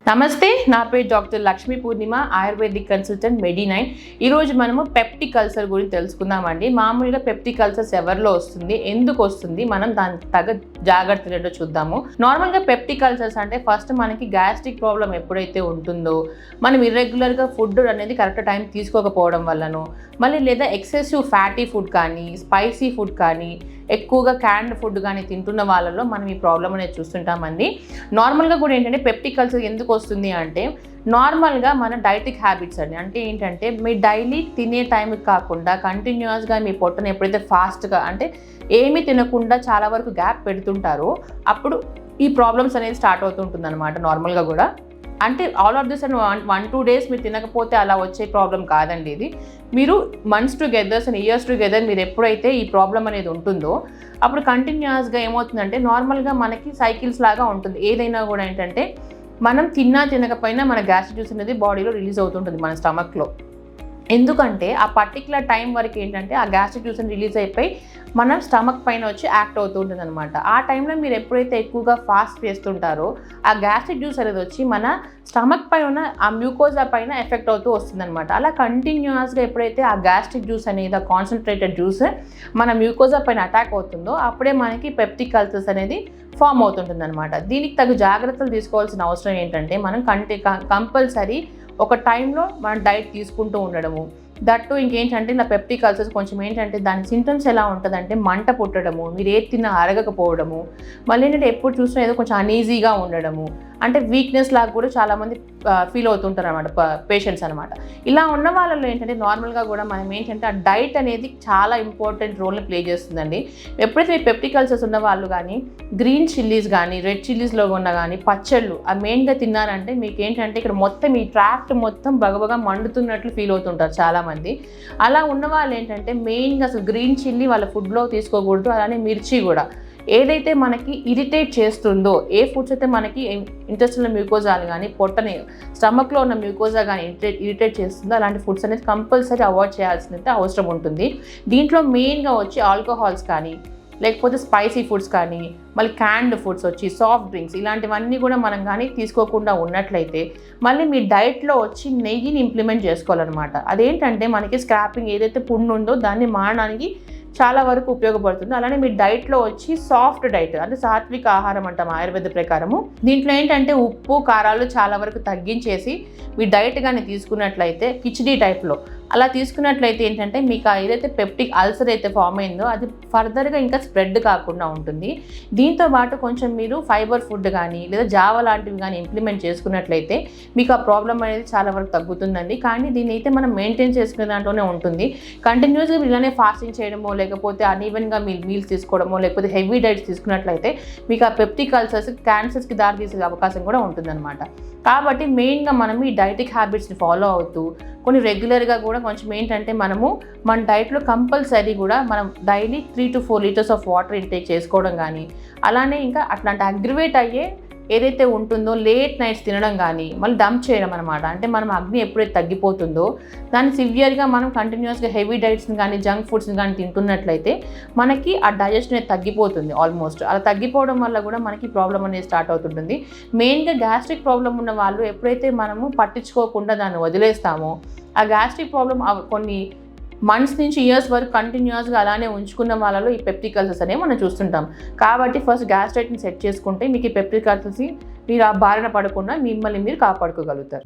నమస్తే, నా పేరు డాక్టర్ లక్ష్మీ పూర్ణిమ, ఆయుర్వేదిక్ కన్సల్టెంట్ మెడి9. ఈరోజు మనము పెప్టిక్ అల్సర్ గురించి తెలుసుకుందామండి. మామూలుగా పెప్టిక్ అల్సర్స్ ఎవరిలో వస్తుంది, ఎందుకు వస్తుంది, మనం దానికి తగ్గ జాగ్రత్తలు ఏంటో చూద్దాము. నార్మల్గా పెప్టిక్ అల్సర్స్ అంటే ఫస్ట్ మనకి గ్యాస్ట్రిక్ ప్రాబ్లం ఎప్పుడైతే ఉంటుందో, మనం ఇర్రెగ్యులర్గా ఫుడ్ అనేది కరెక్ట్ టైం తీసుకోకపోవడం వల్లనో, మళ్ళీ లేదా ఎక్సెసివ్ ఫ్యాటీ ఫుడ్ కానీ, స్పైసీ ఫుడ్ కానీ, ఎక్కువగా క్యాన్డ్ ఫుడ్ కానీ తింటున్న వాళ్ళలో మనం ఈ ప్రాబ్లం అనేది చూస్తుంటామండి. నార్మల్గా కూడా ఏంటంటే పెప్టిక్ అల్సర్ ఎందుకు వస్తుంది అంటే నార్మల్గా మన డైటిక్ హ్యాబిట్స్ అండి. అంటే ఏంటంటే మీ డైలీ తినే టైంకి కాకుండా కంటిన్యూస్గా మీ పొట్టను ఎప్పుడైతే ఫాస్ట్గా అంటే ఏమీ తినకుండా చాలా వరకు గ్యాప్ పెడుతుంటారో అప్పుడు ఈ ప్రాబ్లమ్స్ అనేది స్టార్ట్ అవుతుంటుంది అనమాట. నార్మల్గా కూడా అంటే all of this and 1-2 days మీరు తినకపోతే అలా వచ్చే ప్రాబ్లం కాదండి. ఇది మీరు months togethers and years together మీరు ఎప్పుడైతే ఈ ప్రాబ్లం అనేది ఉంటుందో అప్పుడు కంటిన్యూస్గా ఏమవుతుందంటే నార్మల్గా మనకి సైకిల్స్ లాగా ఉంటుంది. ఏదైనా కూడా ఏంటంటే మనం తిన్నా తినకపోయినా మన గ్యాస్ట్రిక్ జ్యూస్ అనేది బాడీలో రిలీజ్ అవుతుంటుంది మన స్టమక్లో. ఎందుకంటే ఆ పర్టికులర్ టైం వరకు ఏంటంటే ఆ గ్యాస్ట్రిక్ జ్యూస్ రిలీజ్ అయిపోయి మనం స్టమక్ పైన వచ్చి యాక్ట్ అవుతూ ఉంటుంది అనమాట. ఆ టైంలో మీరు ఎప్పుడైతే ఎక్కువగా ఫాస్ట్ చేస్తుంటారో ఆ గ్యాస్ట్రిక్ జ్యూస్ అనేది వచ్చి మన స్టమక్ పైన ఉన్న ఆ మ్యూకోజా పైన ఎఫెక్ట్ అవుతూ వస్తుందన్నమాట. అలా కంటిన్యూస్గా ఎప్పుడైతే ఆ గ్యాస్ట్రిక్ జ్యూస్ అనేది ఆ కాన్సన్ట్రేటెడ్ జ్యూస్ మన మ్యూకోజా పైన అటాక్ అవుతుందో అప్పుడే మనకి పెప్టిక్ అల్సర్స్ అనేది ఫామ్ అవుతుంటుంది అనమాట. దీనికి తగు జాగ్రత్తలు తీసుకోవాల్సిన అవసరం ఏంటంటే మనం కంపల్సరీ ఒక టైంలో మనం డైట్ తీసుకుంటూ ఉండడము. దట్టు ఇంకేంటంటే నా పెప్టిక్ అల్సర్స్ కొంచెం ఏంటంటే దాని సింటమ్స్ ఎలా ఉంటుందంటే మంట పుట్టడము, మీరు ఏది తిన్నా అరగకపోవడము, మళ్ళీ ఏంటంటే ఎప్పుడు చూసినా ఏదో కొంచెం అనీజీగా ఉండడము, అంటే వీక్నెస్ లాగా కూడా చాలామంది ఫీల్ అవుతుంటారు అనమాట పేషెంట్స్ అనమాట. ఇలా ఉన్న వాళ్ళలో ఏంటంటే నార్మల్గా కూడా మనం ఏంటంటే ఆ డైట్ అనేది చాలా ఇంపార్టెంట్ రోల్ని ప్లే చేస్తుందండి. ఎప్పుడైతే పెప్టిక్ అల్సర్స్ ఉన్న వాళ్ళు కానీ గ్రీన్ చిల్లీస్ కానీ రెడ్ చిల్లీస్లో ఉన్న కానీ పచ్చళ్ళు ఆ మెయిన్గా తిన్నారంటే మీకు ఏంటంటే ఇక్కడ మొత్తం ఈ ట్రాక్ట్ మొత్తం బగబగా మండుతున్నట్లు ఫీల్ అవుతుంటారు చాలామంది. అలా ఉన్న వాళ్ళు ఏంటంటే మెయిన్గా అసలు గ్రీన్ చిల్లీ వాళ్ళ ఫుడ్లో తీసుకోకూడదు. అలానే మిర్చి కూడా ఏదైతే మనకి ఇరిటేట్ చేస్తుందో, ఏ ఫుడ్స్ అయితే మనకి ఇంటెస్టినల్ మ్యూకోజాలు కానీ పొట్టని స్టమక్లో ఉన్న మ్యూకోజా కానీ ఇరిటేట్ చేస్తుందో అలాంటి ఫుడ్స్ అనేది కంపల్సరీ అవాయిడ్ చేయాల్సిన అవసరం ఉంటుంది. దీంట్లో మెయిన్గా వచ్చి ఆల్కహాల్స్ కానీ లేకపోతే స్పైసీ ఫుడ్స్ కానీ మళ్ళీ క్యాన్డ్ ఫుడ్స్ వచ్చి సాఫ్ట్ డ్రింక్స్ ఇలాంటివన్నీ కూడా మనం కానీ తీసుకోకుండా ఉన్నట్లయితే మళ్ళీ మీ డైట్లో వచ్చి నెయ్యిని ఇంప్లిమెంట్ చేసుకోవాలన్నమాట. అదేంటంటే మనకి స్క్రాపింగ్ ఏదైతే పుండు ఉందో దాన్ని మారడానికి చాలా వరకు ఉపయోగపడుతుంది. అలానే మీ డైట్లో వచ్చి సాఫ్ట్ డైట్ అంటే సాత్విక ఆహారం అంటాం ఆయుర్వేద ప్రకారము. దీంట్లో ఏంటంటే ఉప్పు కారాలు చాలా వరకు తగ్గించేసి మీ డైట్ కానీ తీసుకున్నట్లయితే కిచిడీ టైప్లో అలా తీసుకున్నట్లయితే ఏంటంటే మీకు ఏదైతే పెప్టిక్ అల్సర్ అయితే ఫామ్ అయిందో అది ఫర్దర్గా ఇంకా స్ప్రెడ్ కాకుండా ఉంటుంది. దీంతో పాటు కొంచెం మీరు ఫైబర్ ఫుడ్ కానీ లేదా జావ లాంటివి కానీ ఇంప్లిమెంట్ చేసుకున్నట్లయితే మీకు ఆ ప్రాబ్లం అనేది చాలా వరకు తగ్గుతుందండి. కానీ దీన్ని అయితే మనం మెయింటైన్ చేసుకునే దాంట్లోనే ఉంటుంది. కంటిన్యూస్గా ఇలానే ఫాస్టింగ్ చేయడమో లేకపోతే అన్ఈవెన్గా మీల్స్ తీసుకోవడమో లేకపోతే హెవీ డైట్స్ తీసుకున్నట్లయితే మీకు ఆ పెప్టిక్ అల్సర్స్ క్యాన్సర్స్కి దారితీసే అవకాశం కూడా ఉంటుందన్నమాట. కాబట్టి మెయిన్గా మనం ఈ డైటిక్ హ్యాబిట్స్ని ఫాలో అవుతూ కొన్ని రెగ్యులర్గా కూడా కొంచెం ఏంటంటే మనము మన డైట్లో కంపల్సరీ కూడా మనం daily 3 to 4 litres of water intake చేసుకోవడం కానీ అలానే ఇంకా అట్లాంటి అగ్రివేట్ అయ్యే ఏదైతే ఉంటుందో లేట్ నైట్స్ తినడం కానీ మళ్ళీ డంప్ చేయడం అనమాట. అంటే మనం అగ్ని ఎప్పుడైతే తగ్గిపోతుందో దాన్ని సివియర్గా మనం కంటిన్యూస్గా హెవీ డైట్స్ని కానీ జంక్ ఫుడ్స్ని కానీ తింటున్నట్లయితే మనకి ఆ డైజెషన్ అనేది తగ్గిపోతుంది ఆల్మోస్ట్. అలా తగ్గిపోవడం వల్ల కూడా మనకి ప్రాబ్లం అనేది స్టార్ట్ అవుతుంటుంది. మెయిన్గా గ్యాస్ట్రిక్ ప్రాబ్లం ఉన్న వాళ్ళు ఎప్పుడైతే మనము పట్టించుకోకుండా దాన్ని వదిలేస్తామో ఆ గ్యాస్ట్రిక్ ప్రాబ్లం కొన్ని మంత్స్ నుంచి ఇయర్స్ వరకు కంటిన్యూస్గా అలానే ఉంచుకున్న వాళ్ళలో ఈ పెప్టిక్ అల్సర్స్ అనేవి మనం చూస్తుంటాం. కాబట్టి ఫస్ట్ గ్యాస్ట్రైట్ని సెట్ చేసుకుంటే మీకు ఈ పెప్టిక్ అల్సర్స్ మీరు ఆ బారిన పడకుండా మిమ్మల్ని మీరు కాపాడుకోగలుగుతారు.